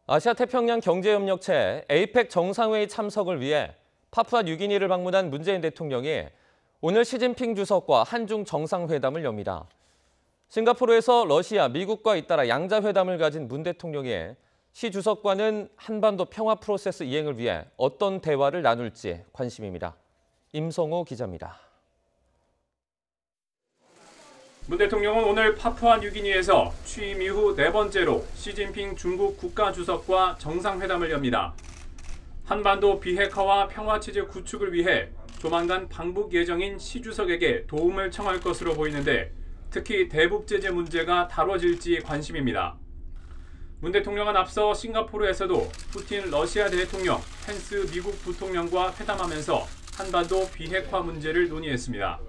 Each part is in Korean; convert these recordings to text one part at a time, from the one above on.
아시아태평양 경제협력체 에이펙 정상회의 참석을 위해 파푸아뉴기니를 방문한 문재인 대통령이 오늘 시진핑 주석과 한중 정상회담을 엽니다. 싱가포르에서 러시아, 미국과 잇따라 양자회담을 가진 문 대통령이 시 주석과는 한반도 평화 프로세스 이행을 위해 어떤 대화를 나눌지 관심입니다. 임성호 기자입니다. 문 대통령은 오늘 파푸아뉴기니에서 취임 이후 네 번째로 시진핑 중국 국가주석과 정상회담을 엽니다. 한반도 비핵화와 평화체제 구축을 위해 조만간 방북 예정인 시 주석에게 도움을 청할 것으로 보이는데 특히 대북 제재 문제가 다뤄질지 관심입니다. 문 대통령은 앞서 싱가포르에서도 푸틴 러시아 대통령, 펜스 미국 부통령과 회담하면서 한반도 비핵화 문제를 논의했습니다.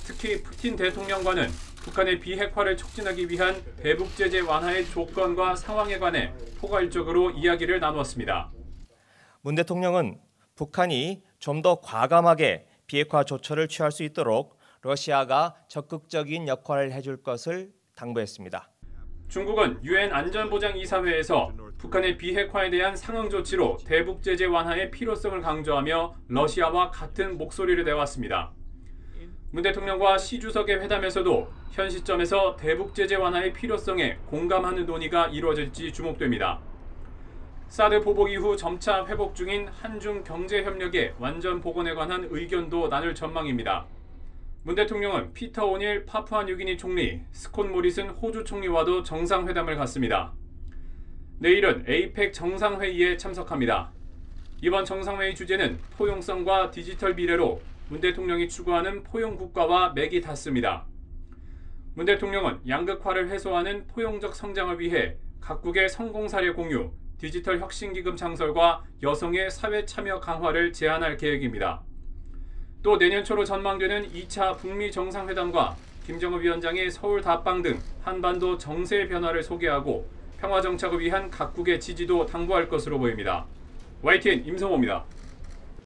특히 푸틴 대통령과는 북한의 비핵화를 촉진하기 위한 대북 제재 완화의 조건과 상황에 관해 포괄적으로 이야기를 나누었습니다. 문 대통령은 북한이 좀 더 과감하게 비핵화 조처를 취할 수 있도록 러시아가 적극적인 역할을 해줄 것을 당부했습니다. 중국은 유엔 안전보장이사회에서 북한의 비핵화에 대한 상응 조치로 대북 제재 완화의 필요성을 강조하며 러시아와 같은 목소리를 내왔습니다. 문 대통령과 시 주석의 회담에서도 현 시점에서 대북 제재 완화의 필요성에 공감하는 논의가 이루어질지 주목됩니다. 사드 보복 이후 점차 회복 중인 한중 경제 협력의 완전 복원에 관한 의견도 나눌 전망입니다. 문 대통령은 피터 오닐 파푸아뉴기니 총리, 스콧 모리슨 호주 총리와도 정상회담을 갖습니다. 내일은 에이펙 정상회의에 참석합니다. 이번 정상회의 주제는 포용성과 디지털 미래로 문 대통령이 추구하는 포용국가와 맥이 닿습니다. 문 대통령은 양극화를 해소하는 포용적 성장을 위해 각국의 성공 사례 공유, 디지털 혁신기금 창설과 여성의 사회 참여 강화를 제안할 계획입니다. 또 내년 초로 전망되는 2차 북미 정상회담과 김정은 위원장의 서울 답방 등 한반도 정세 변화를 소개하고 평화 정착을 위한 각국의 지지도 당부할 것으로 보입니다. YTN 임성호입니다.